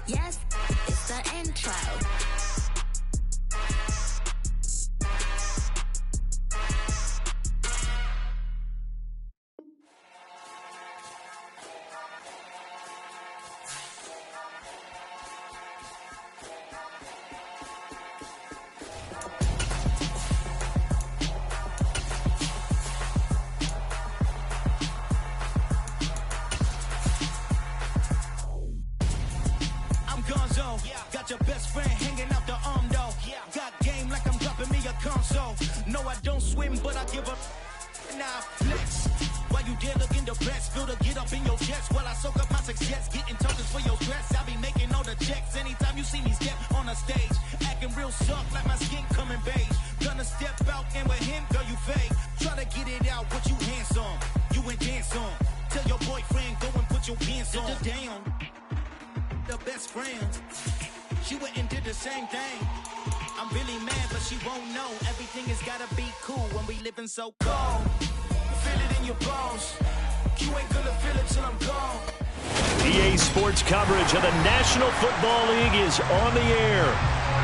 Yes, it's the intro. Got your best friend hanging out the arm though. Got game like I'm dropping me a console. No, I don't swim, but I give up. Now flex. While you there looking the best, feel the get up in your chest while I soak up my success. Getting tokens for your stress. I be making all the checks anytime you see me step on a stage. Acting real soft like my skin coming beige. Gonna step out and with him, girl, you fake. Try to get it out, what you handsome. You ain't dance on. Tell your boyfriend, go and put your pants on. Down. The best friends. She went and did the same thing. I'm really mad, but she won't know. Everything has gotta be cool when we living so cold. Feel it in your bones. You ain't gonna feel it till I'm gone. EA Sports coverage of the National Football League is on the air.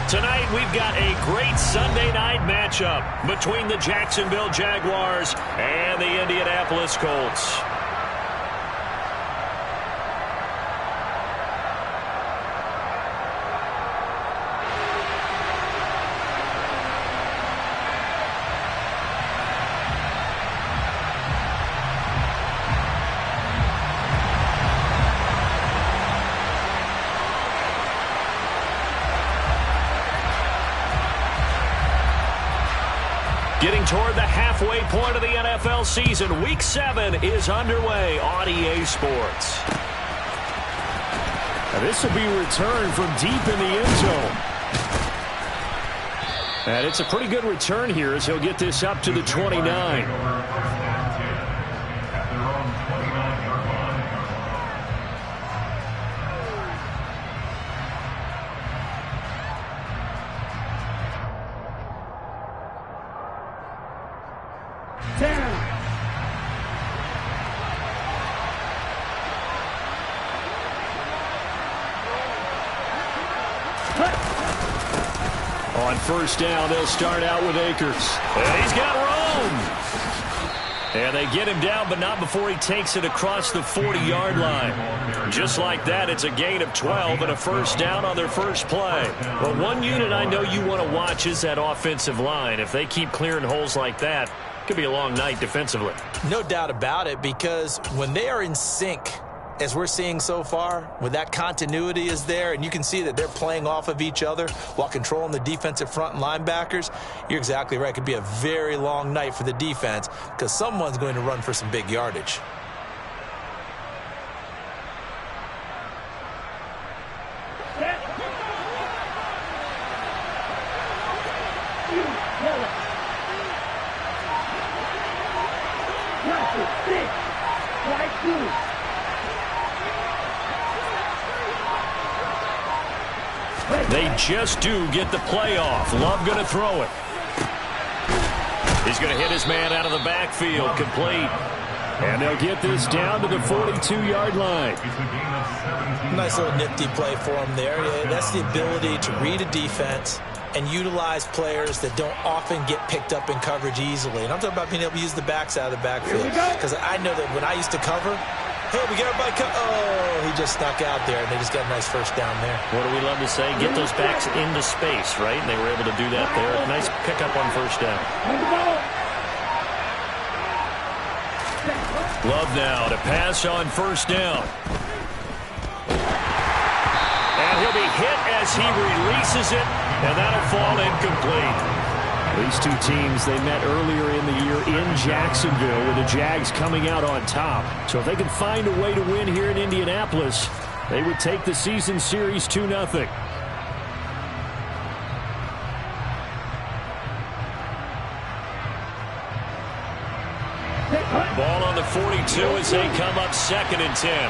Tonight, we've got a great Sunday night matchup between the Jacksonville Jaguars and the Indianapolis Colts. Getting toward the halfway point of the NFL season, Week 7 is underway on EA Sports. Now this will be returned from deep in the end zone. And it's a pretty good return here as he'll get this up to the 29. On first down, they'll start out with Akers. And he's got room. And they get him down, but not before he takes it across the 40-yard line. Just like that, it's a gain of 12 and a first down on their first play. Well, one unit I know you want to watch is that offensive line. If they keep clearing holes like that, it could be a long night defensively. No doubt about it, because when they are in sync, as we're seeing so far, when that continuity is there and you can see that they're playing off of each other while controlling the defensive front and linebackers, you're exactly right. It could be a very long night for the defense because someone's going to run for some big yardage. They just do get the play off. Love going to throw it. He's going to hit his man out of the backfield, complete. And they'll get this down to the 42-yard line. Nice little nifty play for him there. Yeah, that's the ability to read a defense and utilize players that don't often get picked up in coverage easily. And I'm talking about being able to use the backs out of the backfield. Because I know that when I used to cover, hey, we got everybody oh, he just snuck out there, and they just got a nice first down there. What do we love to say? Get those backs into space, right? And they were able to do that there. Nice pickup on first down. Love now to pass on first down. And he'll be hit as he releases it, and that'll fall incomplete. These two teams, they met earlier in the year in Jacksonville with the Jags coming out on top. So if they can find a way to win here in Indianapolis, they would take the season series 2-0. Ball on the 42 as they come up 2nd and 10.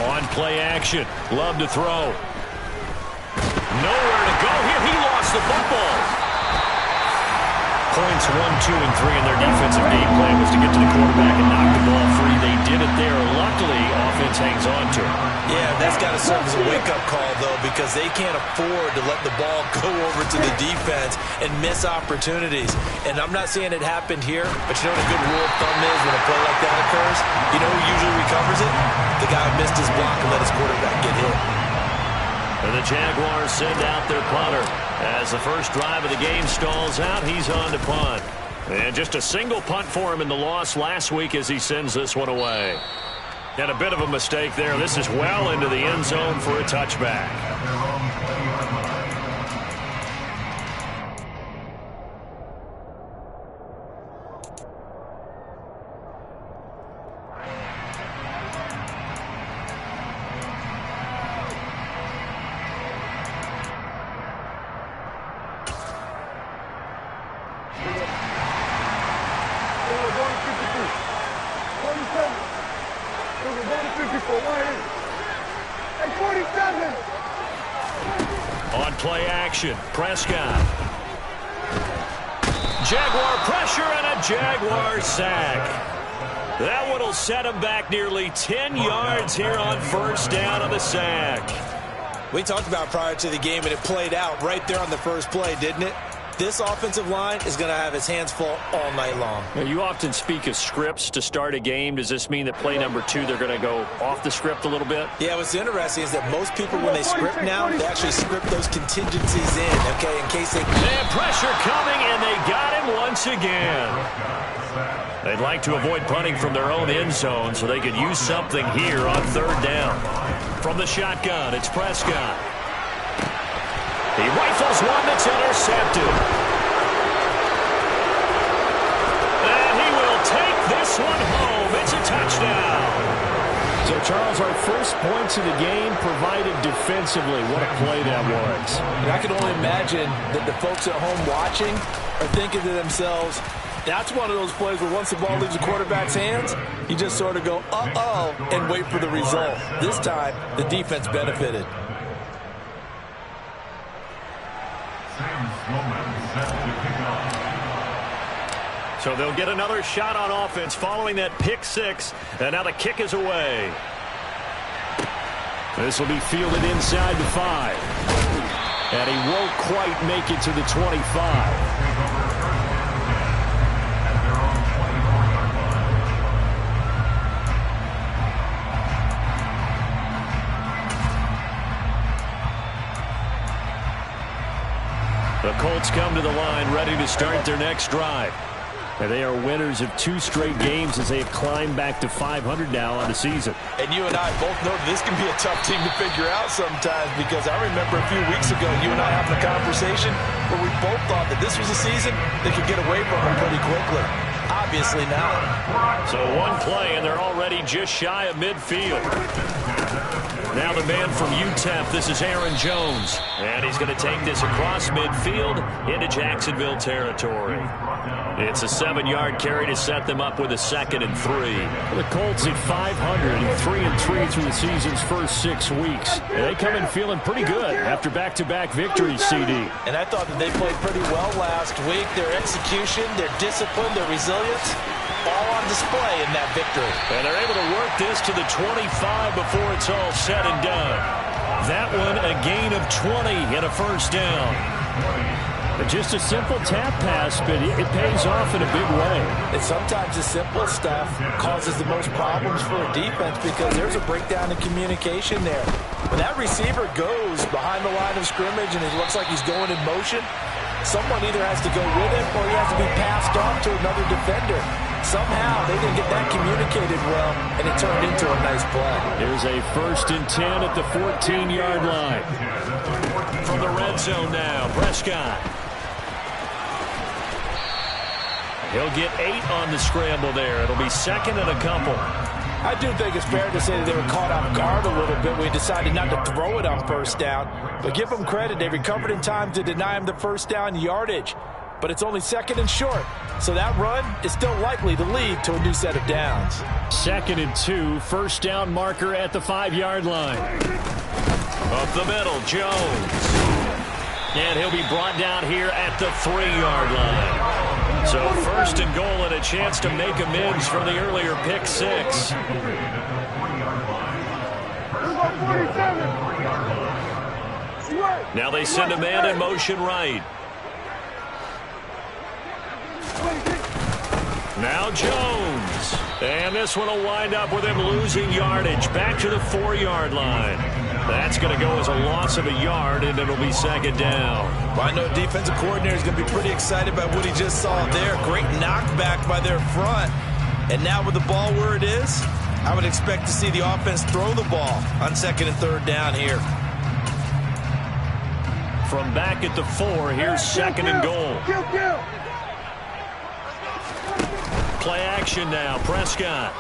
On play action. Love to throw. Nowhere to go here. He lost the football. Points 1, 2, and 3 in their defensive game plan was defense hangs on to him. Yeah, that's got to serve as a wake-up call, though, because they can't afford to let the ball go over to the defense and miss opportunities. And I'm not saying it happened here, but you know what a good rule of thumb is when a play like that occurs? You know who usually recovers it? The guy who missed his block and let his quarterback get hit. And the Jaguars send out their punter. As the first drive of the game stalls out, he's on to punt. And just a single punt for him in the loss last week as he sends this one away. And a bit of a mistake there. This is well into the end zone for a touchback. On play action, Prescott. Jaguar pressure and a Jaguar sack. That one will set him back nearly 10 yards here on first down on the sack. We talked about prior to the game, and it played out right there on the first play, didn't it? This offensive line is going to have his hands full all night long. Now, you often speak of scripts to start a game. Does this mean that play number 2, they're going to go off the script a little bit? Yeah, what's interesting is that most people, when they script now, they actually script those contingencies in, okay, in case they... And pressure coming, and they got him once again. They'd like to avoid punting from their own end zone so they could use something here on third down. From the shotgun, it's Prescott. He rifles one that's intercepted. And he will take this one home. It's a touchdown. So, Charles, our first points of the game provided defensively. What a play that was. And I can only imagine that the folks at home watching are thinking to themselves, that's one of those plays where once the ball leaves the quarterback's hands, you just sort of go, uh-oh, and wait for the result. This time, the defense benefited. So they'll get another shot on offense following that pick 6. And now the kick is away. This will be fielded inside the 5. And he won't quite make it to the 25. The Colts come to the line ready to start their next drive. And they are winners of 2 straight games as they have climbed back to 500 now on the season. And you and I both know this can be a tough team to figure out sometimes, because I remember a few weeks ago you and I having a conversation where we both thought that this was a season they could get away from them pretty quickly. Obviously not. So one play and they're already just shy of midfield. Now the man from UTEP, this is Aaron Jones. And he's going to take this across midfield into Jacksonville territory. It's a 7-yard carry to set them up with a 2nd and 3. The Colts at 500 and 3-3 through the season's first 6 weeks. And they come in feeling pretty good after back-to-back victories, CD. And I thought that they played pretty well last week. Their execution, their discipline, their resilience, all on display in that victory. And they're able to work this to the 25 before it's all said and done. That one a gain of 20 and a first down. Just a simple tap pass, but it pays off in a big way. And sometimes the simple stuff causes the most problems for a defense because there's a breakdown in communication there. When that receiver goes behind the line of scrimmage and it looks like he's going in motion, someone either has to go with him or he has to be passed off to another defender. Somehow they didn't get that communicated well, and it turned into a nice play. Here's a 1st and 10 at the 14-yard line. From the red zone now, Prescott. He'll get 8 on the scramble there. It'll be 2nd and a couple. I do think it's fair to say that they were caught off guard a little bit when he decided not to throw it on first down. But give them credit. They recovered in time to deny him the first down yardage. But it's only 2nd and short. So that run is still likely to lead to a new set of downs. 2nd and 2, first down marker at the 5-yard line. Up the middle, Jones. And he'll be brought down here at the 3-yard line. So 1st and goal and a chance to make amends from the earlier pick 6. Now they send a man in motion right. Now Jones. And this one will wind up with him losing yardage. Back to the 4-yard line. That's going to go as a loss of a yard, and it'll be second down. Well, I know defensive coordinator is going to be pretty excited about what he just saw there. Great knockback by their front. And now with the ball where it is, I would expect to see the offense throw the ball on second and third down here. From back at the 4, here's second and goal. Play action now, Prescott.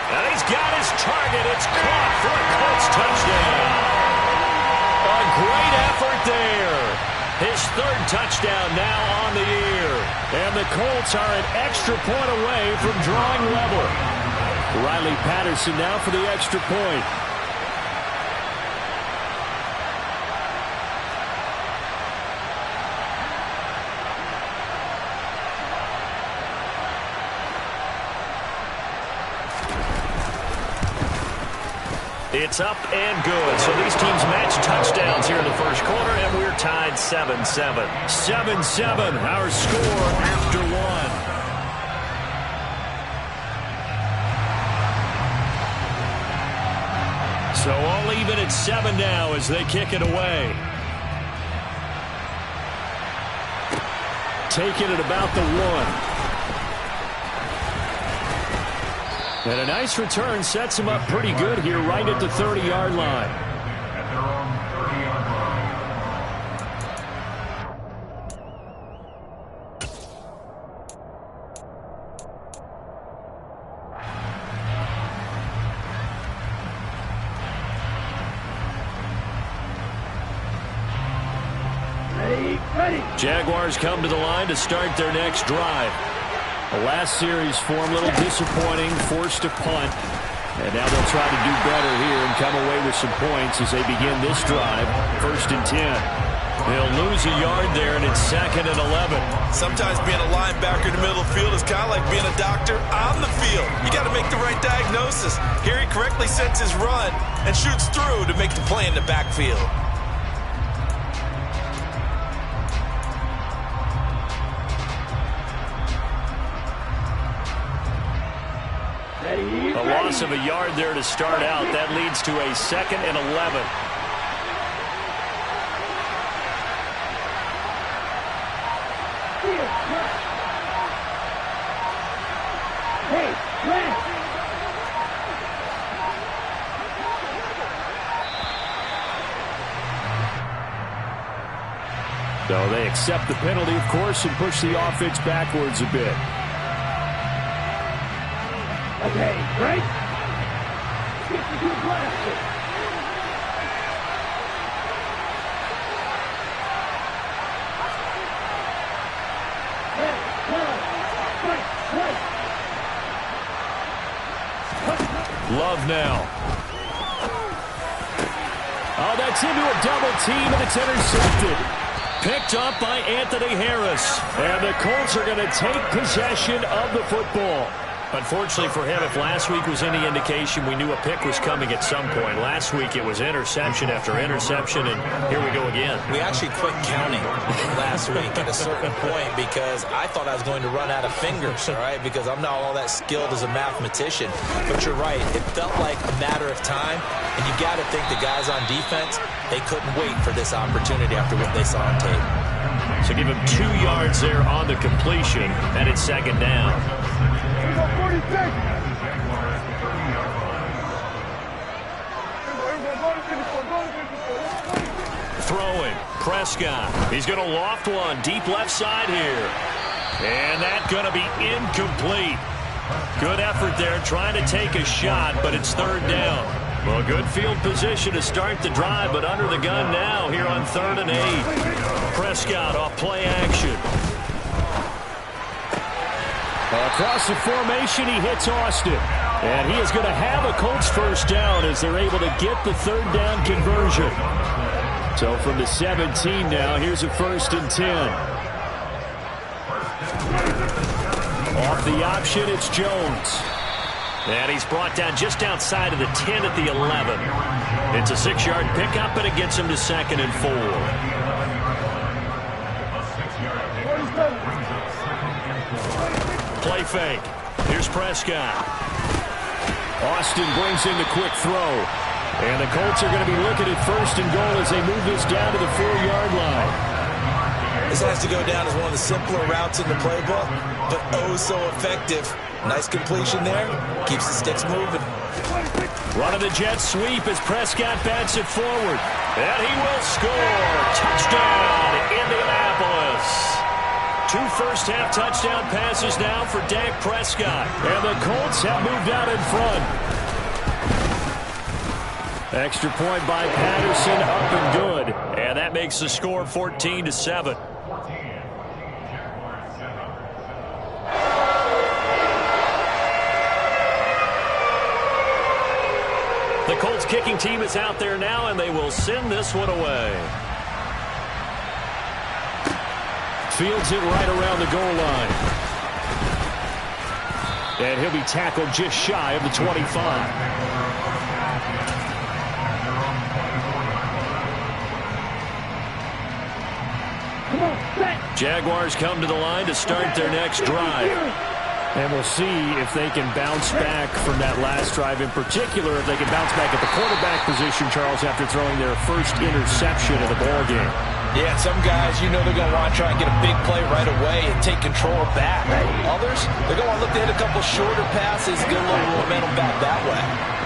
And he's got his target. It's caught for a Colts touchdown. A great effort there. His third touchdown now on the year. And the Colts are an extra point away from drawing level. Riley Patterson now for the extra point. It's up and good. So these teams match touchdowns here in the first quarter, and we're tied 7-7. 7-7, our score after 1. So all even at 7 now as they kick it away. Taking it about the 1. And a nice return sets him up pretty good here right at the 30-yard line. Jaguars come to the line to start their next drive. The last series for him, a little disappointing, forced a punt. And now they'll try to do better here and come away with some points as they begin this drive. 1st and 10. They'll lose a yard there, and it's 2nd and 11. Sometimes being a linebacker in the middle of the field is kind of like being a doctor on the field. You got to make the right diagnosis. Here he correctly sets his run and shoots through to make the play in the backfield. A loss of a yard there to start out. That leads to a 2nd and 11. So they accept the penalty, of course, and push the offense backwards a bit. Okay, right? Get to your blasted. Love now. Oh, that's into a double team, and it's intercepted. Picked up by Anthony Harris. And the Colts are going to take possession of the football. Unfortunately for him, if last week was any indication, we knew a pick was coming at some point. Last week it was interception after interception, and here we go again. We actually quit counting last week at a certain point because I thought I was going to run out of fingers, all right, because I'm not all that skilled as a mathematician. But you're right. It felt like a matter of time, and you got to think the guys on defense, they couldn't wait for this opportunity after what they saw on tape. So give him 2 yards there on the completion, and it's 2nd down. Throwing, Prescott. He's going to loft one deep left side here. And that's going to be incomplete. Good effort there, trying to take a shot, but it's 3rd down. Well, good field position to start the drive, but under the gun now here on 3rd and 8. Prescott off play action. Across the formation, he hits Austin. And he is going to have a Colts first down as they're able to get the 3rd down conversion. So from the 17 now, here's a 1st and 10. Off the option, it's Jones. And he's brought down just outside of the 10 at the 11. It's a 6-yard pickup, and it gets him to 2nd and 4. Play fake. Here's Prescott. Austin brings in the quick throw. And the Colts are going to be looking at 1st and goal as they move this down to the 4-yard line. This has to go down as one of the simpler routes in the playbook, but oh so effective. Nice completion there. Keeps the sticks moving. Running the jet sweep as Prescott bats it forward. And he will score. Touchdown, Indianapolis. 2 first-half touchdown passes now for Dak Prescott. And the Colts have moved out in front. Extra point by Patterson, up and good. And that makes the score 14-7. The Colts kicking team is out there now, and they will send this one away. Fields it right around the goal line. And he'll be tackled just shy of the 25. Jaguars come to the line to start their next drive. And we'll see if they can bounce back from that last drive. In particular, if they can bounce back at the quarterback position, Charles, after throwing their first interception of the ballgame. Yeah, some guys, you know they're going to want to try and get a big play right away and take control back. Others, they're going to look to hit a couple shorter passes, get a little momentum back that way.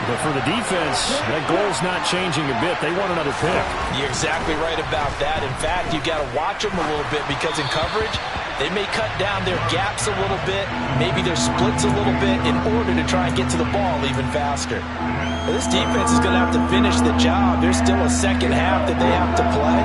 But for the defense, that goal's not changing a bit. They want another pick. You're exactly right about that. In fact, you've got to watch them a little bit because in coverage, they may cut down their gaps a little bit, maybe their splits a little bit in order to try and get to the ball even faster. Well, this defense is going to have to finish the job. There's still a second half that they have to play.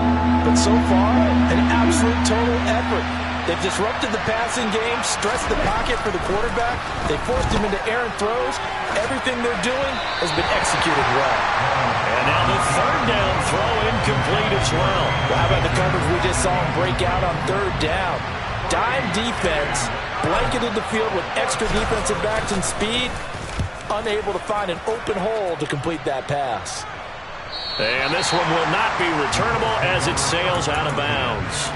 But so far, an absolute total effort. They've disrupted the passing game, stressed the pocket for the quarterback. They forced him into errant throws. Everything they're doing has been executed well. And now the 3rd down throw incomplete as well. Well, how about the coverage we just saw him break out on 3rd down? Dime defense, blanketed the field with extra defensive backs and speed, unable to find an open hole to complete that pass. And this one will not be returnable as it sails out of bounds.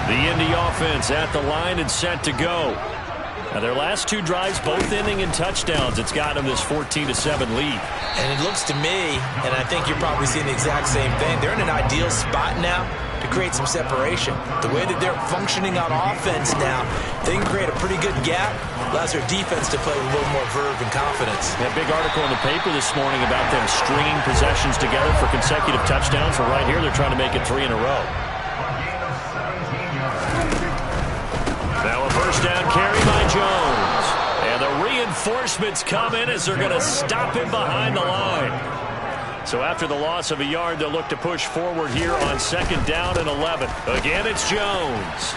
The Indy offense at the line and set to go. Now their last 2 drives, both ending in touchdowns. It's got them this 14-7 lead. And it looks to me, and I think you're probably seeing the exact same thing, they're in an ideal spot now to create some separation. The way that they're functioning on offense now, they can create a pretty good gap, allows their defense to play with a little more verve and confidence. That big article in the paper this morning about them stringing possessions together for consecutive touchdowns. Well, right here, they're trying to make it 3 in a row. Now a first down carry by Jones. And the reinforcements come in as they're going to stop him behind the line. So after the loss of a yard, they'll look to push forward here on 2nd down and 11. Again, it's Jones.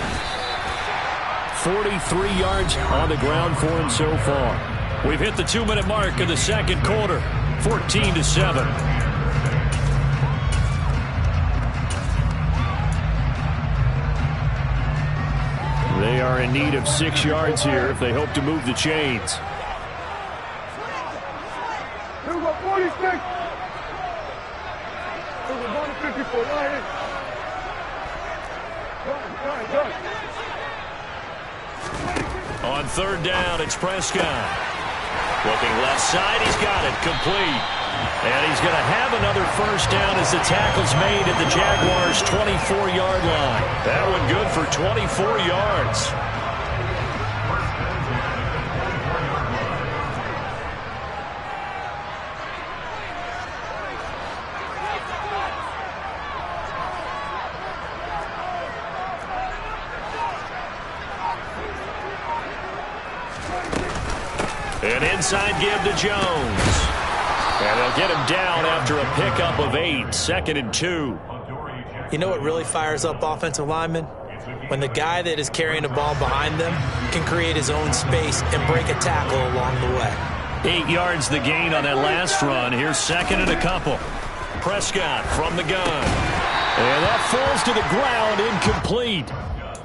43 yards on the ground for him so far. We've hit the 2-minute mark of the 2nd quarter. 14-7. They are in need of 6 yards here if they hope to move the chains. On 3rd down, it's Prescott. Looking left side, he's got it, complete. And he's going to have another first down as the tackle's made at the Jaguars' 24-yard line. That one good for 24 yards. An inside give to Jones. And they'll get him down after a pickup of 8. 2nd and 2. You know what really fires up offensive linemen? when the guy that is carrying the ball behind them can create his own space and break a tackle along the way. 8 yards the gain on that last run. Here's second and a couple. Prescott from the gun. And that falls to the ground, incomplete.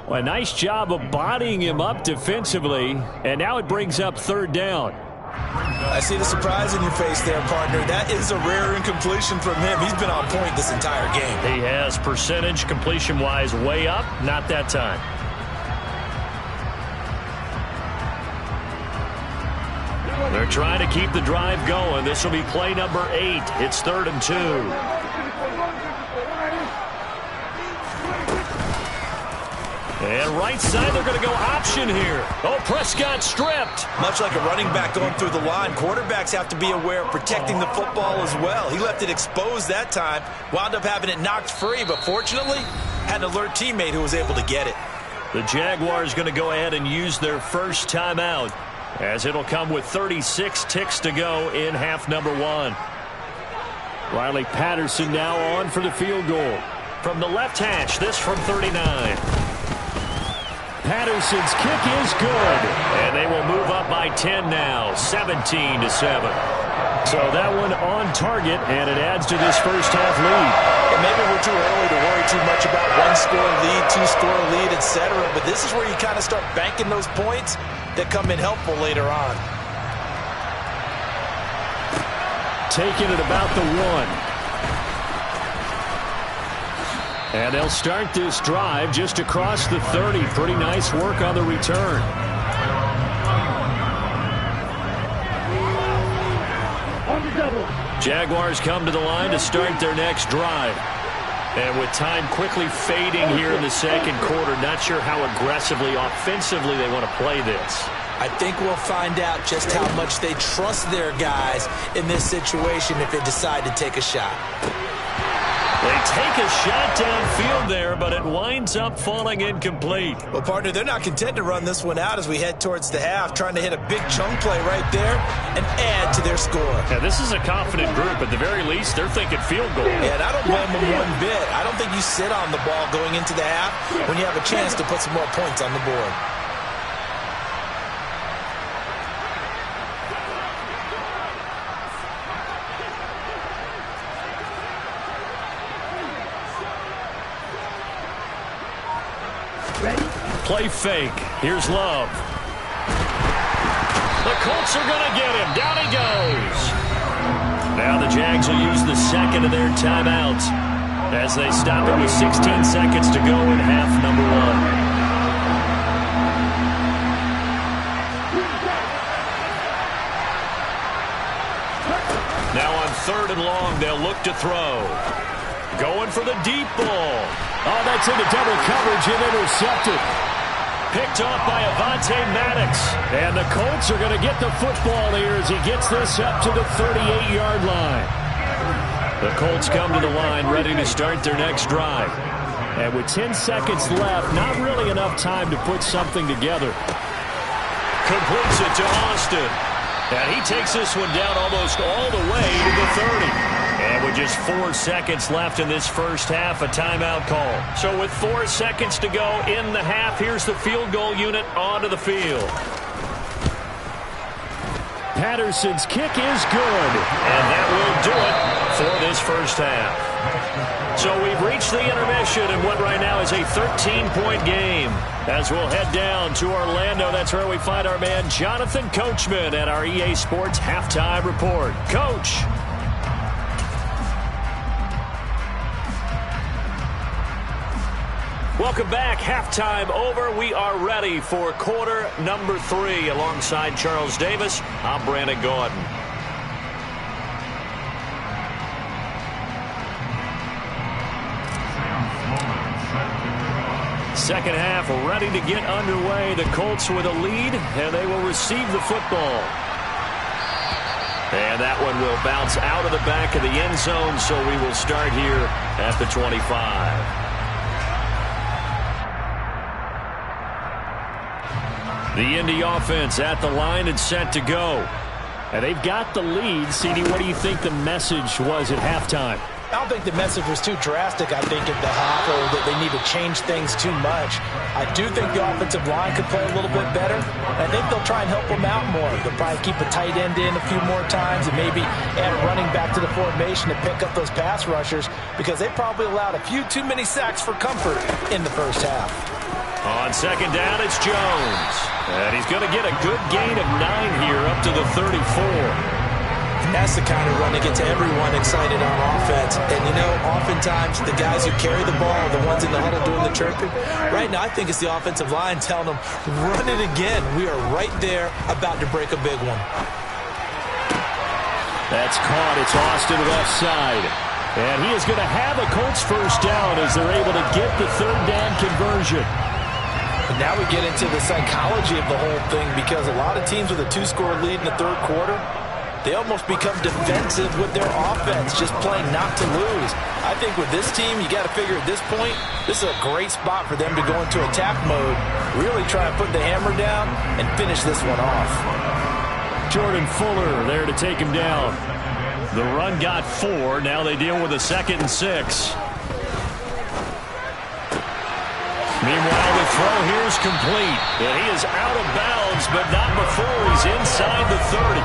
Well, a nice job of bodying him up defensively, and now it brings up third down. I see the surprise in your face there, partner. That is a rare incompletion from him. He's been on point this entire game. He has percentage completion-wise way up, not that time. They're trying to keep the drive going. This will be play number 8. It's 3rd and 2. And right side, they're going to go option here. Oh, Prescott stripped. Much like a running back going through the line, quarterbacks have to be aware of protecting the football as well. He left it exposed that time, wound up having it knocked free, but fortunately, had an alert teammate who was able to get it. The Jaguars going to go ahead and use their first timeout, as it'll come with 36 ticks to go in half number 1. Riley Patterson now on for the field goal. From the left hash, this from 39. Patterson's kick is good, and they will move up by 10 now, 17-7. So that one on target, and it adds to this first half lead. And maybe we're too early to worry too much about one-score lead, two-score lead, etc. But this is where you kind of start banking those points that come in helpful later on. Taking it about the 1. And they'll start this drive just across the 30. Pretty nice work on the return. Jaguars come to the line to start their next drive. And with time quickly fading here in the second quarter, not sure how aggressively, offensively they want to play this. I think we'll find out just how much they trust their guys in this situation if they decide to take a shot. They take a shot downfield there, but it winds up falling incomplete. Well, partner, they're not content to run this one out as we head towards the half, trying to hit a big chunk play right there and add to their score. Yeah, this is a confident group. At the very least, they're thinking field goal. Yeah, and I don't blame them one bit. I don't think you sit on the ball going into the half when you have a chance to put some more points on the board. Play fake. Here's Love. The Colts are going to get him. Down he goes. Now the Jags will use the second of their timeouts as they stop it with 16 seconds to go in half number 1. Now on 3rd and long, they'll look to throw. Going for the deep ball. Oh, that's into double coverage and intercepted. Picked off by Avonte Maddox. And the Colts are going to get the football here as he gets this up to the 38-yard line. The Colts come to the line ready to start their next drive. And with 10 seconds left, not really enough time to put something together. Completes it to Austin. And he takes this one down almost all the way to the 30. And with just 4 seconds left in this first half, a timeout call. So with 4 seconds to go in the half, here's the field goal unit onto the field. Patterson's kick is good. And that will do it for this first half. So we've reached the intermission in what right now is a 13-point game. As we'll head down to Orlando, that's where we find our man Jonathan Coachman at our EA Sports Halftime Report. Coach. Welcome back. Halftime over. We are ready for quarter number 3. Alongside Charles Davis, I'm Brandon Gordon. Second half ready to get underway. The Colts with a lead, and they will receive the football. And that one will bounce out of the back of the end zone, so we will start here at the 25. The Indy offense at the line and set to go. And they've got the lead. CD, what do you think the message was at halftime? I don't think the message was too drastic, I think, at the half, or that they need to change things too much. I do think the offensive line could play a little bit better. I think they'll try and help them out more. They'll probably keep a tight end in a few more times and maybe add a running back to the formation to pick up those pass rushers, because they probably allowed a few too many sacks for comfort in the first half. On second down, it's Jones. And he's going to get a good gain of 9 here up to the 34. And that's the kind of run that gets everyone excited on offense. And, you know, oftentimes the guys who carry the ball are the ones in the huddle doing the chirping. Right now, I think it's the offensive line telling them, run it again. We are right there about to break a big one. That's caught. It's Austin left side. And he is going to have a Colts first down as they're able to get the third down conversion. And now we get into the psychology of the whole thing, because a lot of teams with a 2-score lead in the third quarter, they almost become defensive with their offense, just playing not to lose. I think with this team, you got to figure at this point, this is a great spot for them to go into attack mode, really try and put the hammer down and finish this one off. Jordan Fuller there to take him down. The run got 4. Now they deal with a 2nd and 6. Meanwhile, the throw here is complete. And he is out of bounds, but not before he's inside the 30.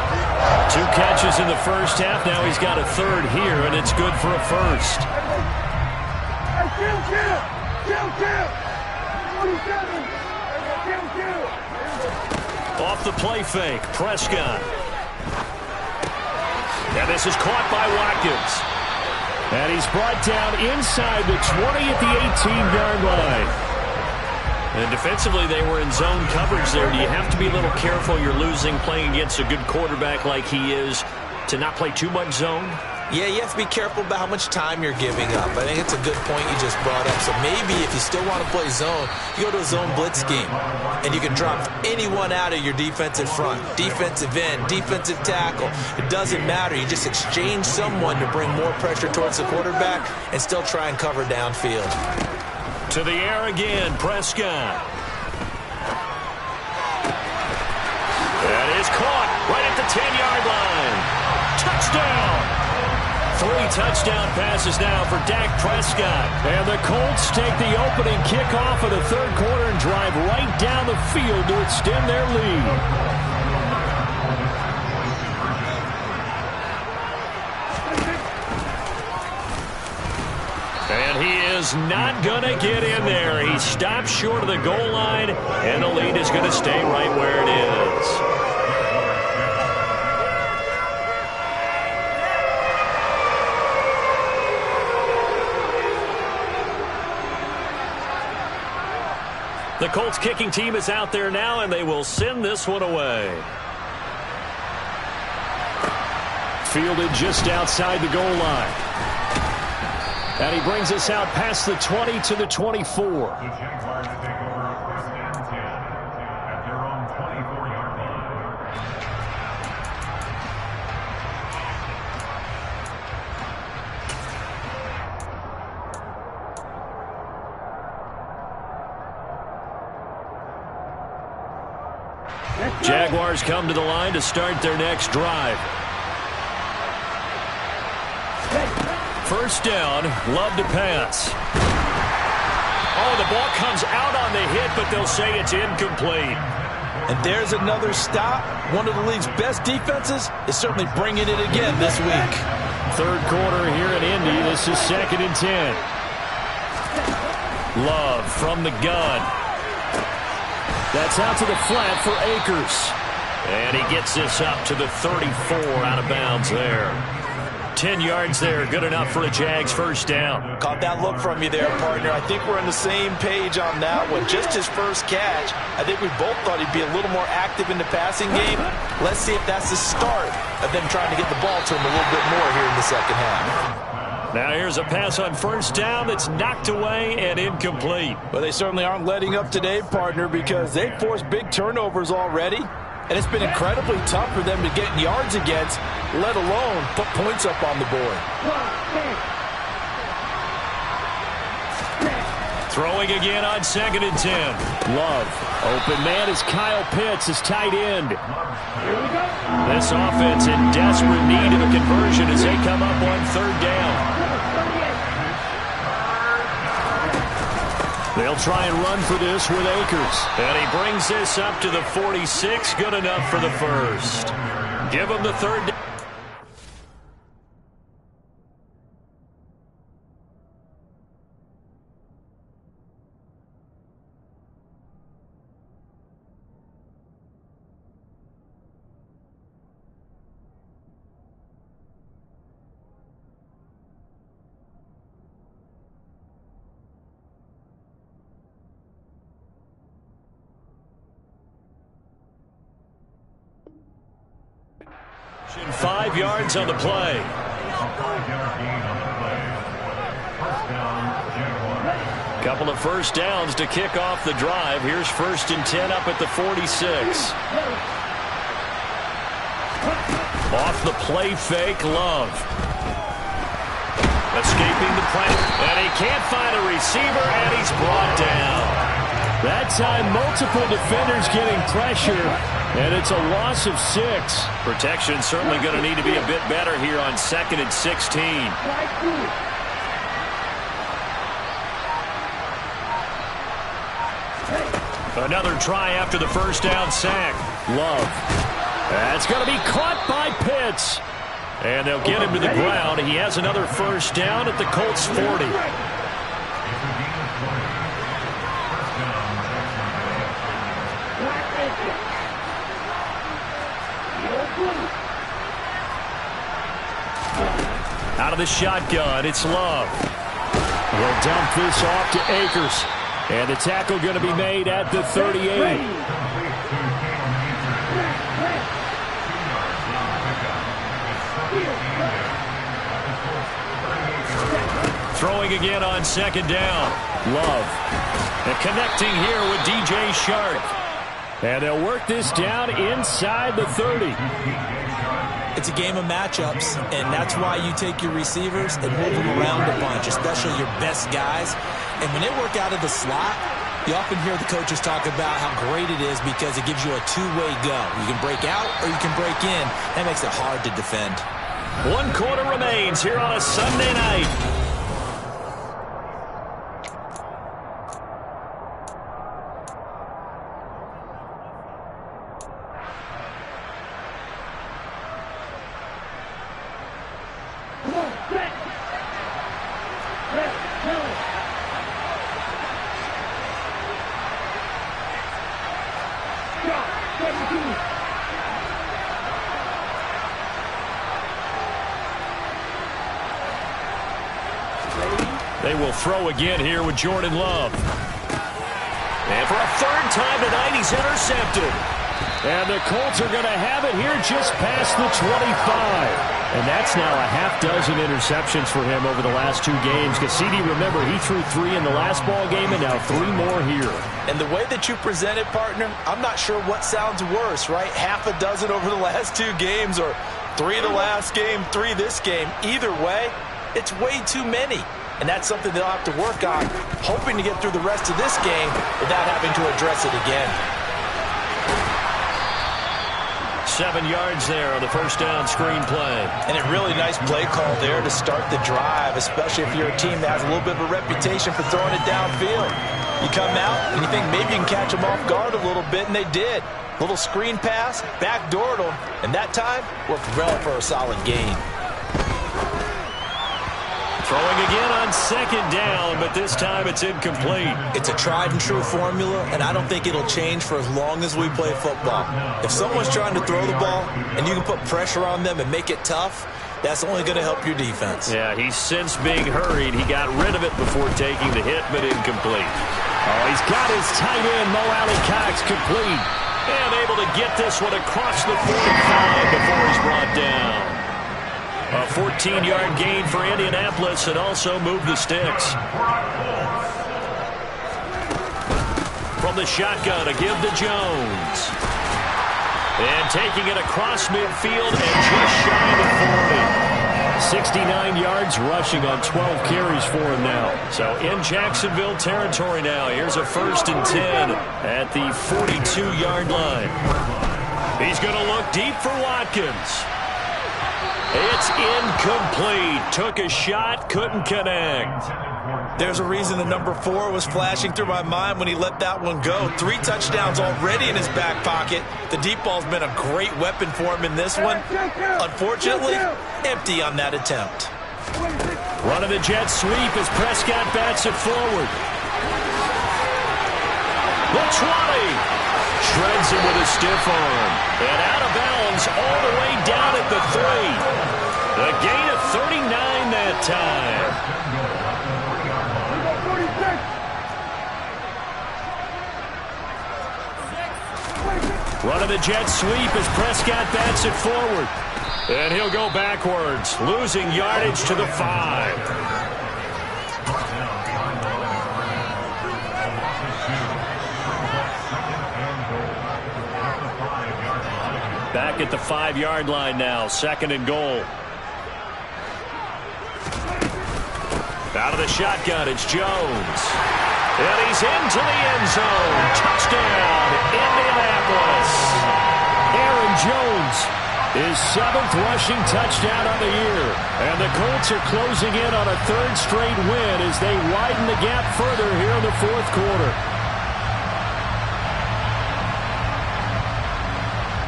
2 catches in the first half. Now he's got a third here, and it's good for a first. Off the play fake, Prescott. And this is caught by Watkins. And he's brought down inside the 20 at the 18-yard line. And defensively, they were in zone coverage there. Do you have to be a little careful? You're losing playing against a good quarterback like he is to not play too much zone? Yeah, you have to be careful about how much time you're giving up. I think it's a good point you just brought up. So maybe if you still want to play zone, you go to a zone blitz scheme. And you can drop anyone out of your defensive front. Defensive end, defensive tackle. It doesn't matter. You just exchange someone to bring more pressure towards the quarterback and still try and cover downfield. To the air again, Prescott. That is caught right at the 10-yard line. Touchdown! 3 touchdown passes now for Dak Prescott. And the Colts take the opening kickoff of the third quarter and drive right down the field to extend their lead. And he is not going to get in there. He stops short of the goal line, and the lead is going to stay right where it is. The Colts kicking team is out there now, and they will send this one away. Fielded just outside the goal line. And he brings us out past the 20 to the 24. The Jaguars take over first and 10 at their own 24-yard line. Jaguars come to the line to start their next drive. First down, Love to pass. Oh, the ball comes out on the hit, but they'll say it's incomplete. And there's another stop. One of the league's best defenses is certainly bringing it again this week. Third quarter here in Indy. This is 2nd and 10. Love from the gun. That's out to the flat for Akers. And he gets this up to the 34, out of bounds there. 10 yards there, good enough for a Jags first down. Caught that look from you there, partner. I think we're on the same page on that one. Just his first catch, I think we both thought he'd be a little more active in the passing game. Let's see if that's the start of them trying to get the ball to him a little bit more here in the second half. Now here's a pass on first down that's knocked away and incomplete. Well, they certainly aren't letting up today, partner, because they forced big turnovers already. And it's been incredibly tough for them to get yards against, let alone put points up on the board. Throwing again on 2nd and 10. Love. Open man is Kyle Pitts, his tight end. This offense in desperate need of a conversion as they come up on third down. They'll try and run for this with Akers. And he brings this up to the 46. Good enough for the first. Give him the third down. And 5 yards on the play. A 5-yard gain on the play. First down, Jaguars. Couple of first downs to kick off the drive. Here's 1st and 10 up at the 46. Off the play fake, Love. Escaping the pressure. And he can't find a receiver, and he's brought down. That time, multiple defenders getting pressure, and it's a loss of 6. Protection certainly going to need to be a bit better here on 2nd and 16. Another try after the first down sack. Love. That's going to be caught by Pitts. And they'll get him to the ground. He has another first down at the Colts 40. Out of the shotgun, it's Love. He'll dump this off to Akers. And the tackle going to be made at the 38. Throwing again on 2nd down. Love. And connecting here with DJ Shark. And they'll work this down inside the 30. It's a game of matchups, and that's why you take your receivers and move them around a bunch, especially your best guys. And when they work out of the slot, you often hear the coaches talk about how great it is because it gives you a two-way go. You can break out or you can break in. That makes it hard to defend. 1 quarter remains here on a Sunday night. They will throw again here with Jordan Love. And for a 3rd time tonight, he's intercepted. And the Colts are going to have it here just past the 25. And that's now a half dozen interceptions for him over the last 2 games. Cassidy, remember, he threw 3 in the last ball game and now 3 more here. And the way that you present it, partner, I'm not sure what sounds worse, right? Half a dozen over the last 2 games or 3 the last game, 3 this game. Either way, it's way too many. And that's something they'll have to work on, hoping to get through the rest of this game without having to address it again. 7 yards there on the first down screen play. And a really nice play call there to start the drive, especially if you're a team that has a little bit of a reputation for throwing it downfield. You come out and you think maybe you can catch them off guard a little bit, and they did. Little screen pass, backdoored them, and that time worked well for a solid gain. Throwing again on 2nd down, but this time it's incomplete. It's a tried-and-true formula, and I don't think it'll change for as long as we play football. If someone's trying to throw the ball and you can put pressure on them and make it tough, that's only going to help your defense. Yeah, he's since being hurried. He got rid of it before taking the hit, but incomplete. Oh, he's got his tight end, Mo Alley-Cox, complete. And able to get this one across the 45 before he's brought down. A 14-yard gain for Indianapolis and also moved the sticks. From the shotgun, a give to Jones. And taking it across midfield and just shy of 40. 69 yards rushing on 12 carries for him now. So in Jacksonville territory now. Here's a 1st and 10 at the 42-yard line. He's going to look deep for Watkins. It's incomplete. Took a shot, couldn't connect. There's a reason the number 4 was flashing through my mind when he let that one go. 3 touchdowns already in his back pocket. The deep ball's been a great weapon for him in this one. Unfortunately, empty on that attempt. Run of the jet sweep as Prescott bats it forward. The 20. Shreds him with a stiff arm. And out of bounds all the way down at the 3. A gain of 39 that time. Run of the jet sweep as Prescott bats it forward. And he'll go backwards, losing yardage to the 5. Back at the 5-yard line now, 2nd and goal. Out of the shotgun, it's Jones. And he's into the end zone. Touchdown, Indianapolis. Aaron Jones, his 7th rushing touchdown on the year. And the Colts are closing in on a 3rd straight win as they widen the gap further here in the 4th quarter.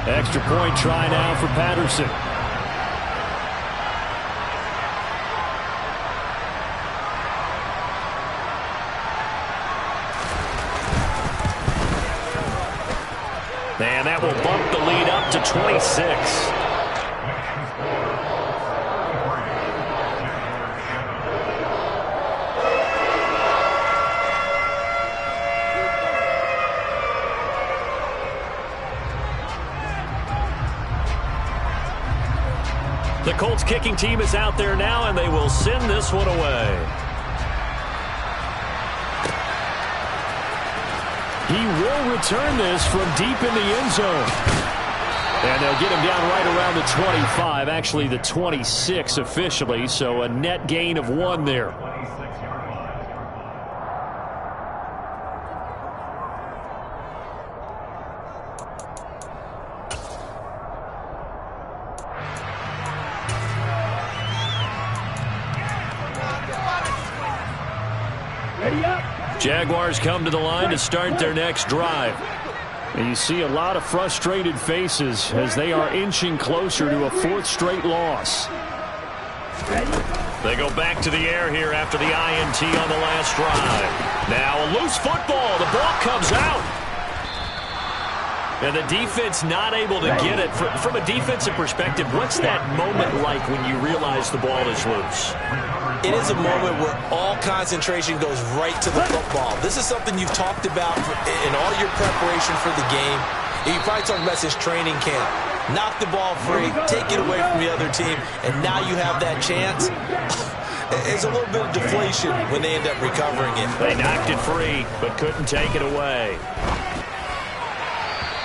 Extra point try now for Patterson. And that will bump the lead up to 26. The Colts kicking team is out there now, and they will send this one away. He will return this from deep in the end zone. And they'll get him down right around the 25, actually the 26 officially, so a net gain of 1 there. Jaguars come to the line to start their next drive. And you see a lot of frustrated faces as they are inching closer to a 4th straight loss. They go back to the air here after the INT on the last drive. Now a loose football. The ball comes out. And the defense not able to get it. From a defensive perspective, what's that moment like when you realize the ball is loose? It is a moment where all concentration goes right to the football. This is something you've talked about in all your preparation for the game. And you probably talked about this training camp. Knock the ball free, take it away from the other team, and now you have that chance. It's a little bit of deflation when they end up recovering it. They knocked it free, but couldn't take it away.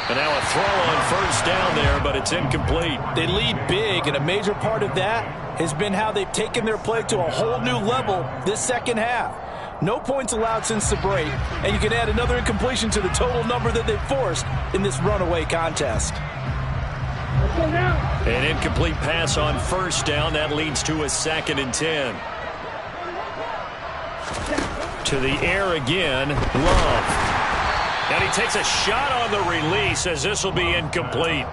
And now a throw on 1st down there, but it's incomplete. They lead big, and a major part of that has been how they've taken their play to a whole new level this 2nd half. No points allowed since the break, and you can add another incompletion to the total number that they've forced in this runaway contest. An incomplete pass on 1st down. That leads to a 2nd and 10. To the air again, Love. And he takes a shot on the release as this will be incomplete.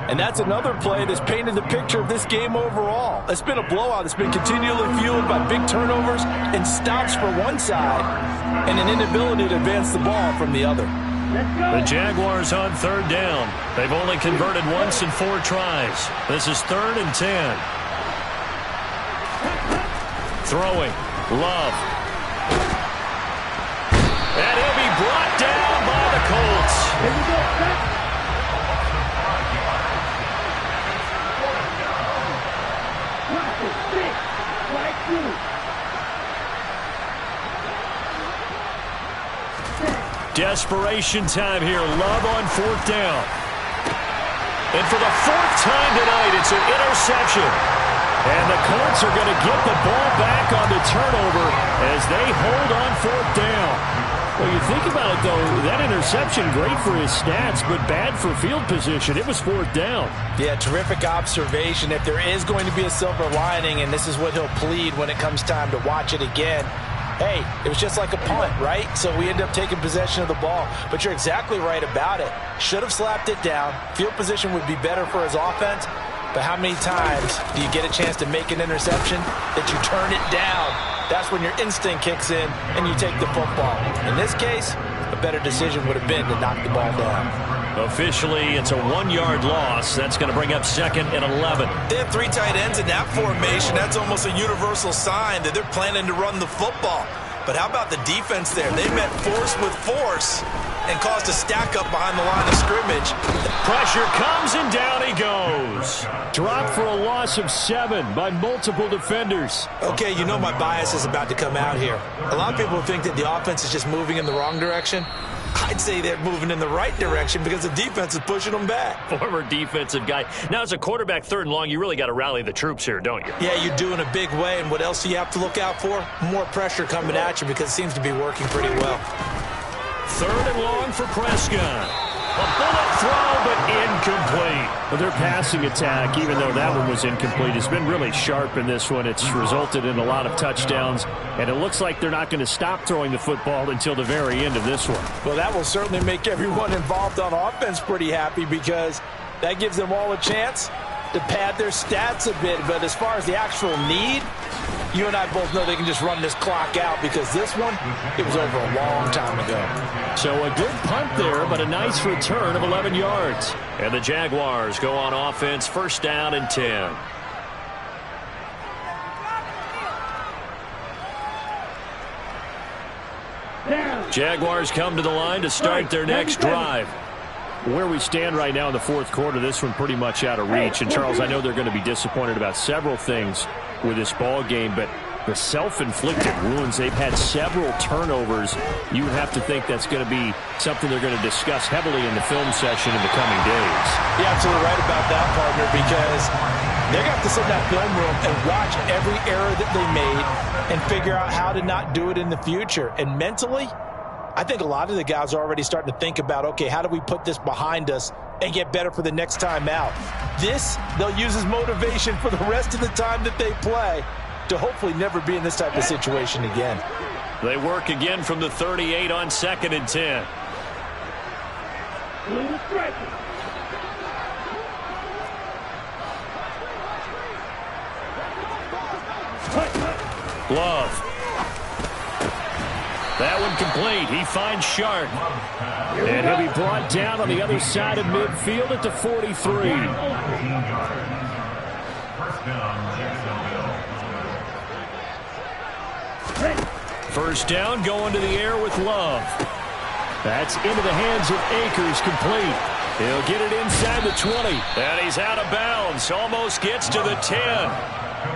And that's another play that's painted the picture of this game overall. It's been a blowout. It's been continually fueled by big turnovers and stops for one side and an inability to advance the ball from the other. The Jaguars on 3rd down. They've only converted once in 4 tries. This is 3rd and 10. Throwing. Love. And he'll be brought down by the Colts. Desperation time here. Love on 4th down. And for the 4th time tonight, it's an interception. And the Colts are going to get the ball back on the turnover as they hold on 4th down. Well, you think about it, though, that interception, great for his stats, but bad for field position. It was 4th down. Yeah, terrific observation. If there is going to be a silver lining, and this is what he'll plead when it comes time to watch it again, hey, it was just like a punt, right? So we end up taking possession of the ball. But you're exactly right about it. Should have slapped it down. Field position would be better for his offense. But how many times do you get a chance to make an interception that you turn it down? That's when your instinct kicks in and you take the football. In this case, a better decision would have been to knock the ball down. Officially, it's a 1-yard loss. That's going to bring up 2nd and 11. They have 3 tight ends in that formation. That's almost a universal sign that they're planning to run the football. But how about the defense there? They met force with force and caused a stack up behind the line of scrimmage. Pressure comes and down he goes. Dropped for a loss of 7 by multiple defenders. Okay, you know my bias is about to come out here. A lot of people think that the offense is just moving in the wrong direction. I'd say they're moving in the right direction because the defense is pushing them back. Former defensive guy. Now, as a quarterback, 3rd and long, you really got to rally the troops here, don't you? Yeah, you do in a big way. And what else do you have to look out for? More pressure coming at you because it seems to be working pretty well. 3rd and long for Prescott. A bullet throw, but incomplete. Well, their passing attack, even though that one was incomplete, has been really sharp in this one. It's resulted in a lot of touchdowns, and it looks like they're not going to stop throwing the football until the very end of this one. Well, that will certainly make everyone involved on offense pretty happy because that gives them all a chance to pad their stats a bit. But as far as the actual need, you and I both know they can just run this clock out because this one, it was over a long time ago. So a good punt there, but a nice return of 11 yards. And the Jaguars go on offense, 1st down and 10. Jaguars come to the line to start their next drive. Where we stand right now in the 4th quarter, this one pretty much out of reach. And, Charles, I know they're going to be disappointed about several things with this ball game, but the self-inflicted wounds, they've had several turnovers. You would have to think that's going to be something they're going to discuss heavily in the film session in the coming days. You're absolutely right about that, partner, because they're going to have to sit in that film room and watch every error that they made and figure out how to not do it in the future. And mentally, I think a lot of the guys are already starting to think about, okay, how do we put this behind us and get better for the next time out? This, they'll use as motivation for the rest of the time that they play to hopefully never be in this type of situation again. They work again from the 38 on 2nd and 10. Love. That one complete. He finds Sharp. And he'll be brought down on the other side of midfield at the 43. 14 yards. 1st down, Jacksonville. 1st down, going to the air with Love. That's into the hands of Akers, complete. He'll get it inside the 20. And he's out of bounds. Almost gets to the 10.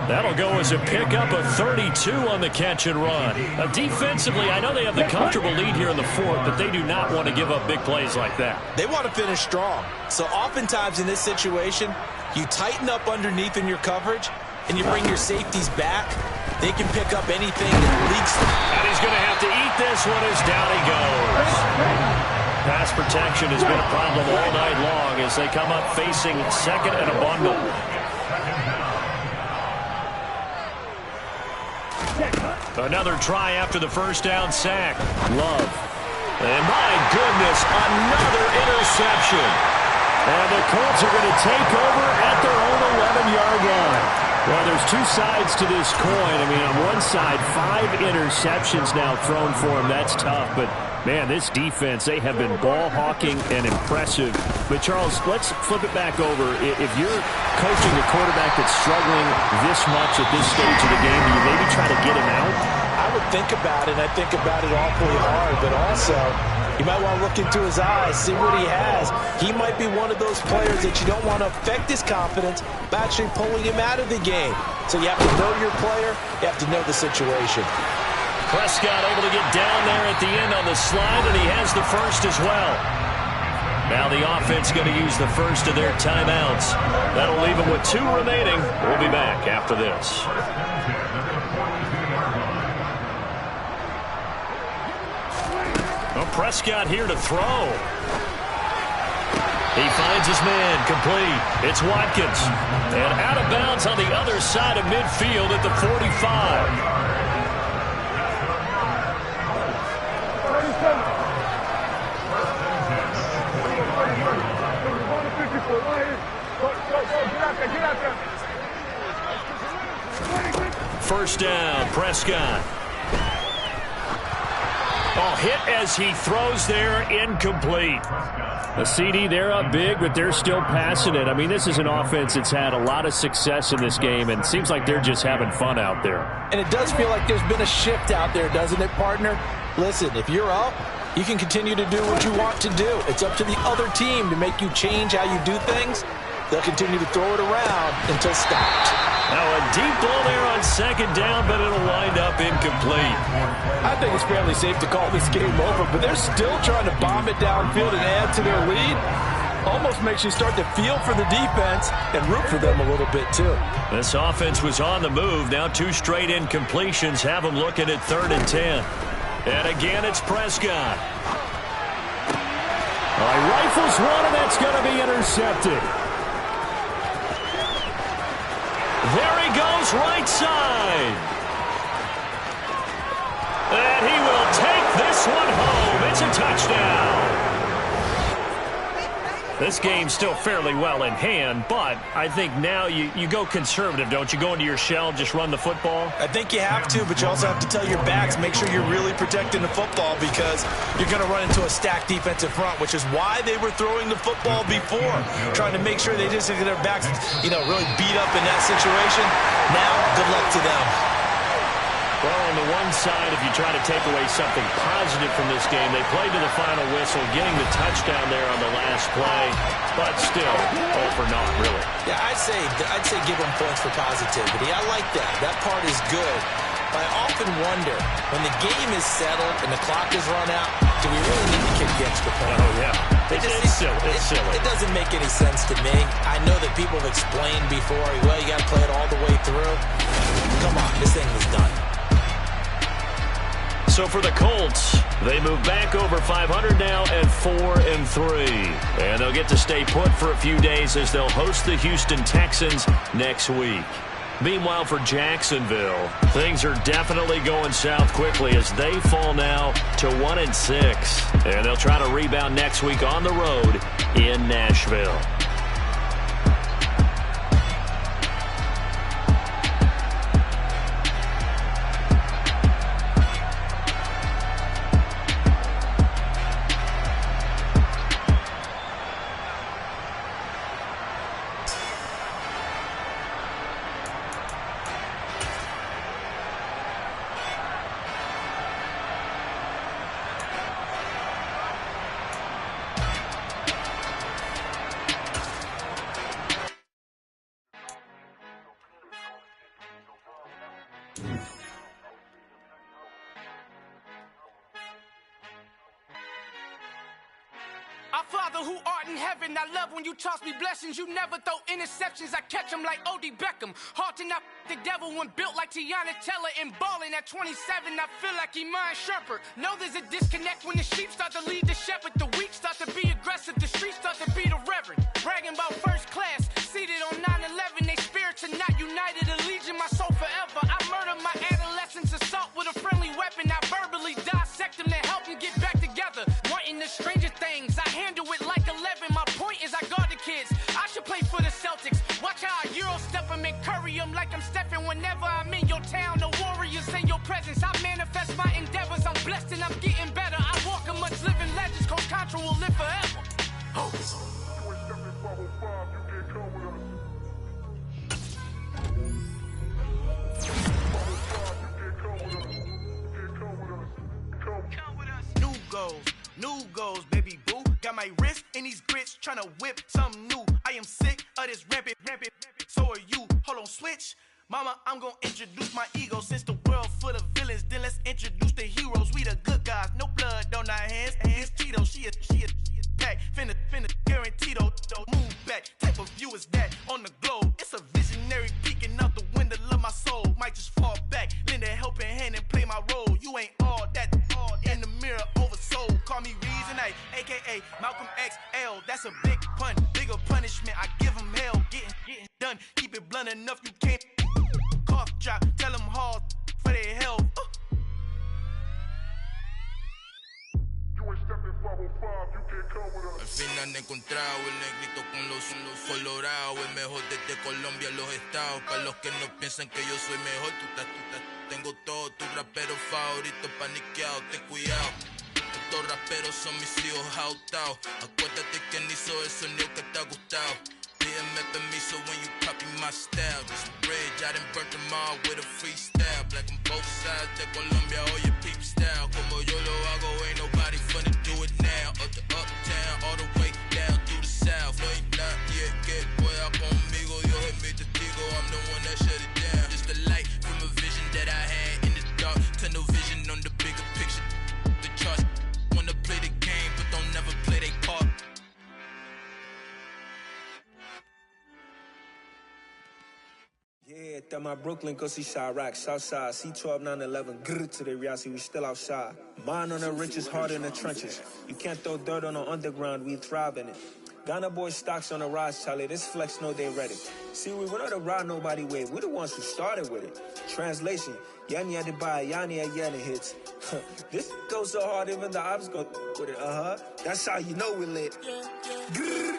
That'll go as a pickup of 32 on the catch and run. Defensively, I know they have the comfortable lead here in the 4th, but they do not want to give up big plays like that. They want to finish strong. So oftentimes in this situation, you tighten up underneath in your coverage, and you bring your safeties back. They can pick up anything that leaks. And he's going to have to eat this one as down he goes. Pass protection has been a problem all night long as they come up facing 2nd and a bundle. Another try after the 1st down sack. Love. And my goodness, another interception. And the Colts are going to take over at their own 11-yard line. Well, there's 2 sides to this coin. I mean, on one side, 5 interceptions now thrown for him. That's tough. But, man, this defense, they have been ball hawking and impressive. But, Charles, let's flip it back over. If you're coaching a quarterback that's struggling this much at this stage of the game, do you maybe try to get him out? I would think about it, and I think about it awfully hard. But also, you might want to look into his eyes, see what he has. He might be one of those players that you don't want to affect his confidence by actually pulling him out of the game. So you have to know your player. You have to know the situation. Prescott able to get down there at the end on the slide, and he has the 1st as well. Now the offense going to use the 1st of their timeouts. That'll leave them with 2 remaining. We'll be back after this. Well, Prescott here to throw. He finds his man, complete. It's Watkins. And out of bounds on the other side of midfield at the 45. first down. Prescott. Oh, hit as he throws there, incomplete. A CD, they're up big, but they're still passing it. I mean, this is an offense that's had a lot of success in this game, and it seems like they're just having fun out there. And it does feel like there's been a shift out there, doesn't it, partner? Listen, if you're up, you can continue to do what you want to do. It's up to the other team to make you change how you do things. They'll continue to throw it around until stopped. Now a deep ball there on second down, but it'll wind up incomplete. I think it's fairly safe to call this game over, but they're still trying to bomb it downfield and add to their lead. Almost makes you start to feel for the defense and root for them a little bit too. This offense was on the move. Now 2 straight incompletions have them looking at 3rd and 10. And again, it's Prescott. He rifles one, and that's going to be intercepted. There he goes, right side. And he will take this one home. It's a touchdown. This game's still fairly well in hand, but I think now you go conservative, don't you? Go into your shell, just run the football? I think you have to, but you also have to tell your backs, make sure you're really protecting the football because you're going to run into a stacked defensive front, which is why they were throwing the football before, trying to make sure they just get their backs, really beat up in that situation. Now, good luck to them. Well, on the one side, if you try to take away something positive from this game, they played to the final whistle, getting the touchdown there on the last play, but still, all for naught, really. Yeah, I'd say give them points for positivity. I like that. That part is good. But I often wonder, when the game is settled and the clock is run out, do we really need to kick the extra point? Oh, yeah. It's silly. It's silly. It doesn't make any sense to me. I know that people have explained before, well, you got to play it all the way through. Come on, this thing was done. So for the Colts, they move back over 500 now at 4-3. And they'll get to stay put for a few days as they'll host the Houston Texans next week. Meanwhile, for Jacksonville, things are definitely going south quickly as they fall now to 1-6. And they'll try to rebound next week on the road in Nashville. Our Father who art in heaven, I love when you toss me blessings. You never throw interceptions, I catch them like O.D. Beckham. Hard to knock the devil when built like Tiana Teller and balling at 27. I feel like Iman Shumpert. Know there's a disconnect when the sheep start to lead the shepherd. The weak start to be aggressive, the streets start to be the reverend. Bragging about first class, seated on 9/11. They spirits are not united, a legion, my soul forever. I murder my adolescence, assault with a friendly weapon. I verbally dissect them to help them get back together. Wanting the stranger things, I handle it like 11. My point is I guard the kids. I should play for the Celtics. Watch how I Euro step them and curry them like I'm Stephen. Whenever I'm in your town, the Warriors in your presence. I manifest my endeavors. I'm blessed and I'm getting better. I walk amongst living legends. Coach Contra will live forever. New goals, baby boo. Got my wrist in these grits, tryna whip something new. I am sick of this rampant. So are you. Hold on, switch. Mama, I'm gonna introduce my ego. Since the world full of villains, then let's introduce the heroes. We the good guys, no blood on our hands. It's Tito, she a pack. Finna, guaranteed don't move back. Type of view is that on the globe. It's a visionary peeking out the window of my soul. Might just fall back, lend a helping hand and play my role. You ain't all that in the mirror oversold. Call me Reason A, a.k.a. Malcolm XL. That's a big pun, bigger punishment. I give him hell, getting done. Keep it blunt enough, you can't cough drop. Tell them hard for their health. You ain't stepping Al fin han encontrado el negrito con los colorados, el mejor desde Colombia a los estados. Para los que no piensan que yo soy mejor, tengo todo, tus raperos favoritos paniqueados, ten cuidado. Estos raperos son mis hijos autados. Acuérdate quién hizo el sonido que te ha gustado. Pídeme permiso when you copy my style. This bridge, I done burnt them all with a freestyle. Black on both sides de Colombia, oye peep style. Como yo lo hago, ain't nobody finna do it now. Up to uptown, all the way down through the south. No hay nadie que pueda conmigo, Dios es mi testigo. I'm the one that shut it down. Just the light from a vision that I had in the dark. Tunnel vision on the bigger picture. The charts wanna play the game, but don't never play their part. Yeah, that my Brooklyn, go see Chirac, Southside, C12, 911, grr to the Riasi, we still outside. Mine on the riches, heart in the trenches. You can't throw dirt on the underground, we thrive in it. Ghana boys stocks on the rise, Charlie, this flex know they ready. See, we not a ride nobody wave, we the ones who started with it. Translation, Yani had to buy, Yani had Yanni hits. This goes so hard, even the ops go with it, That's how you know we lit. Grr,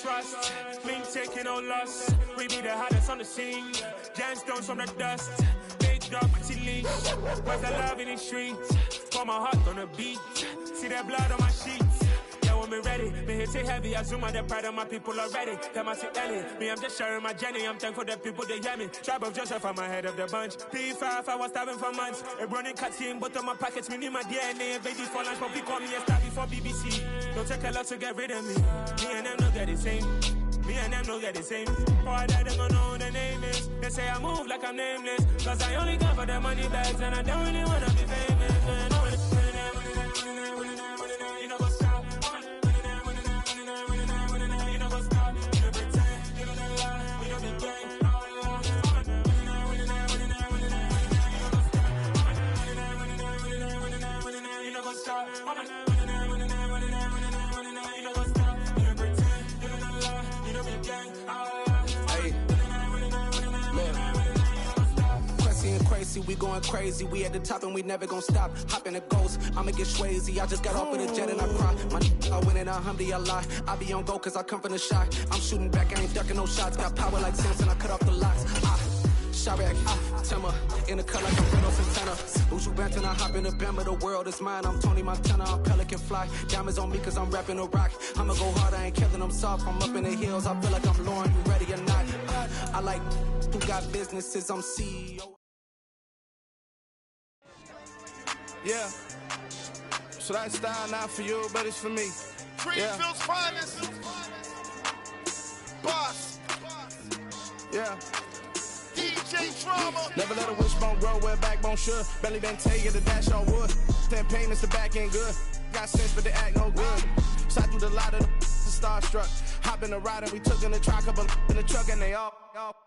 trust, been taking no loss. We be the hottest on the scene. Gemstones from the dust. Big dog, pretty leash. Where's the love in the streets? Pour my heart on the beat. See that blood on my sheets. Yeah, when me ready, me hit it heavy. I zoom out the pride of my people already. Them I see Ellie. Me, I'm just sharing my journey. I'm thankful that people they hear me. Tribe of Joseph, I'm ahead of the bunch. P5, I was starving for months. A running cut in both of my pockets. Me need my DNA and baby for lunch. But we call me a star before BBC. Don't take a lot to get rid of me. Me and them no get the same. Me and them no get the same. For I die, they gon' know who the name is. They say I move like I'm nameless. Cause I only come for the money bags. And I don't really wanna be famous. You know what's up. You know what's up. You pretend. You don't lie. We don't be gang. You know what's up. We going crazy, we at the top and we never gonna stop. Hop in a ghost, I'ma get swayzy. I just got off with a jet and I cry. I win in a Humvee, I lie. I be on go cause I come from the shot. I'm shooting back, I ain't ducking no shots. Got power like Samson, I cut off the locks. Chirac, Timmer, in the cut like a Renault Santana. Uju Banton, I hop in the Bama, the world is mine. I'm Tony Montana, I'm Pelican Fly. Diamonds on me cause I'm rapping a rock. I'ma go hard, I ain't killing them soft. I'm up in the hills, I feel like I'm Lauren, you ready or not? I like who got businesses, I'm CEO. Yeah, so that style not for you, but it's for me. Greenfield's finest. Boss. Yeah. DJ Drama. Never let a wishbone grow where backbone should. Belly been taking the dash on wood. 10 payments, the back ain't good. Got sense, but they act no good. Side through the lot of the starstruck. Hop in the ride and we took in the truck, couple in the truck and they all.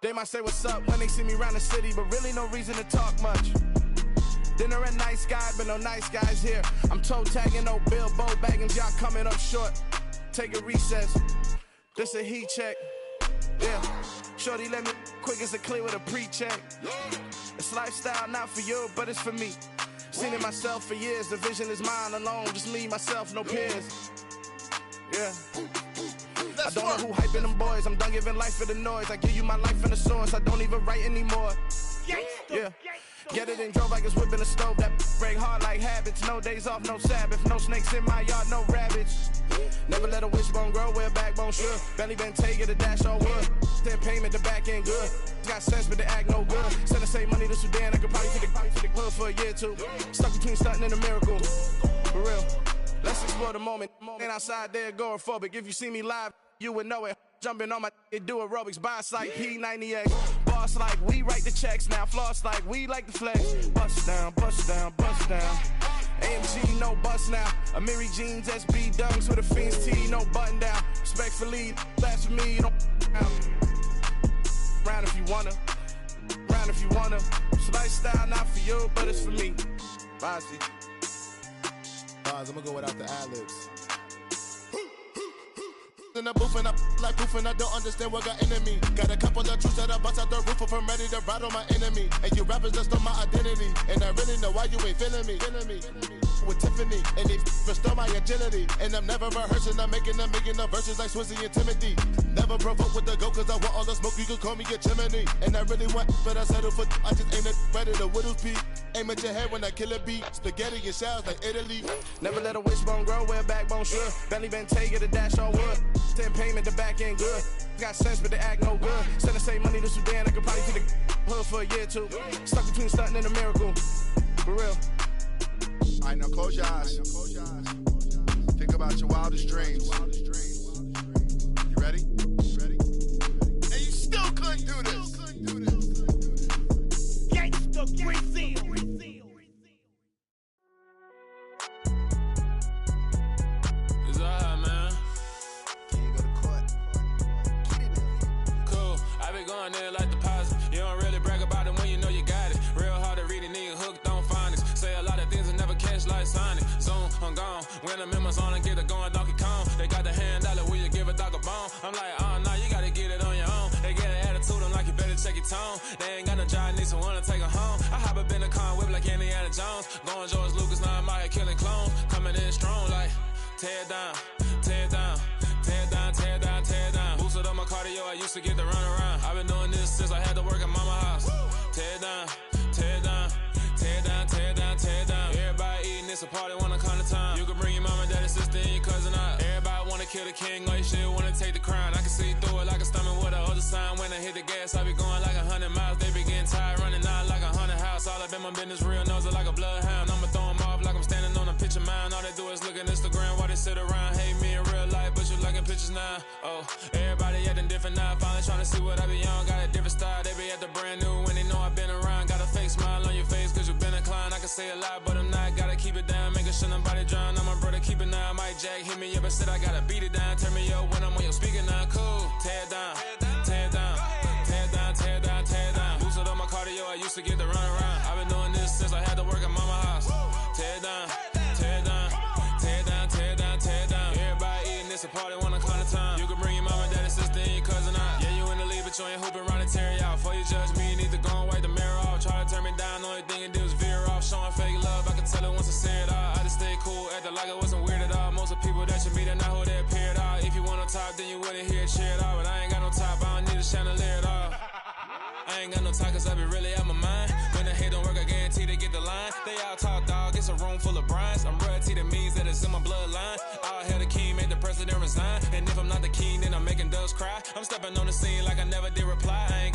They might say what's up when they see me around the city, but really no reason to talk much. Dinner and nice guy, but no nice guys here. I'm toe tagging, no Bilbo bagging, y'all coming up short. Take a recess. This a heat check. Yeah. Shorty let me quick as a clear with a pre-check. It's lifestyle not for you, but it's for me. Seen it myself for years. The vision is mine alone. Just me, myself, no peers. Yeah. I don't know who hyping them boys. I'm done giving life for the noise. I give you my life in the source. I don't even write anymore. Yeah. Get it and drove like it's whipping the stove. That break hard like habits. No days off, no Sabbath. No snakes in my yard, no rabbits. Never let a wishbone grow where backbone should. Belly been taking the dash on wood. 10 payment, the back ain't good. Got sense, but they act no good. Send the same money to Sudan. I could probably take the hood for a year or two. Stuck between stunting and a miracle. For real. Let's explore the moment. Ain't outside there agoraphobic. If you see me live, you would know it. Jumping on my do aerobics, boss like P90X. Boss like we write the checks now. Floss like we like the flex. Bust bust down, bust down. AMG, no bust now. Amiri jeans, SB dunks with a Fiends tee, no button down. Respectfully, blasphemy, don't round if you wanna. Round if you wanna. It's lifestyle, not for you, but it's for me. Bossy. Bars, I'm gonna go without the ad-libs. In the booth and I like proof and I don't understand what got into me. Got a couple of truths that I bust out the roof if I'm ready to rattle my enemy. And you rappers just stole my identity. And I really know why you ain't feeling me. With Tiffany, and they restore my agility. And I'm never rehearsing, I'm making a million of verses like Swizzy and Timothy. Never provoke with the go, cause I want all the smoke, you can call me a chimney. And I really want, but I settle for, I just ain't ready to whittles peak. Aim at your head when I kill a beat. Spaghetti and shells like Italy. Never let a wishbone grow where a backbone should. Bentley Bentay, get a dash on wood. 10 payment, the back end good. Got sense, but the act no good. Send the same money to Sudan, I could probably see the hood for a year or two. Stuck between stunting and a miracle. For real. All right, now close your eyes. Think about your wildest dreams. You ready? And you still couldn't do this. Gangsta Brazil. It's alright, man. Cool. I be going there like deposit. You don't really brag about it when you know you got it. Real hard to read a nigga hook, don't find it. Say a lot of things and never catch like Sonic. Zone, I'm gone. When I'm in my zone, I get it going Donkey Kong. They got the hand dollar, will you give a dog a bone? I'm like, oh, no, you gotta get it on your own. They get an attitude, I'm like, you better check your tone. They ain't got no job, need someone to take her home. I hop up in the car, whip like Indiana Jones. Going George Lucas, now I'm out here killing clones. Coming in strong, like, tear down, tear down, tear down, tear down, tear down. Boosted up my cardio, I used to get the run around. I've been doing this since I had to work at mama house. Tear down, tear down, tear down, tear down, tear down. Everybody eating, it's a party, wanna come to time. You can bring your mama, daddy, sister, and your cousin out. Everybody wanna kill the king, or you shit wanna take the crown. I can see through it like a stomach with a other sign. When I hit the gas, I be going like 100 miles. They be getting tired, running out like 100 house. All up in my business, real nose like a bloodhound. I'ma throw them off like I'm standing on a picture mound. All they do is look at Instagram while they sit around. Hate me in real life, but you liking pictures now. Oh, everybody acting different now. Finally trying to see what I be on. Got a different style, they be at the brand new when they know I've been around. Got a fake smile on your face cause you been inclined. I can say a lot, but I'm not. Gotta keep it down, making sure nobody drown. I'm my brother, keep it now. Mike Jack hit me up and said I gotta beat it down. Turn me up when I'm on your speaker now. Cool, tear down, tear down, tear down, tear down, tear down. Boosted up my cardio, I used to get the run around. I've been doing this since I had to work at mama house. Tear down, tear down, tear down, tear down, tear down. Everybody eating, it's a party, wanna come to time. You can bring your mama, daddy, sister, and your cousin out. Yeah, you in the lead, but you ain't hooping around and tear out. Before you judge me, you need to go and wipe the mirror off. Try to turn me down, only thing you do is veer off. Showing fake love, I can tell it once I say it all. I just stay cool, acting like it wasn't weird at all. Most of the people that you meet are not who they appear at all. If you want on top, then you wouldn't hear it cheer at all. But I ain't got no top, I don't need a chandelier at all. I ain't got no time cause I be really out my mind. When the hate don't work, I guarantee they get the line. They all talk dog, it's a room full of brines. I'm royalty, that means that it's in my bloodline. All hail the king, made the president resign. And if I'm not the king, then I'm making doves cry. I'm stepping on the scene like I never did reply. I ain't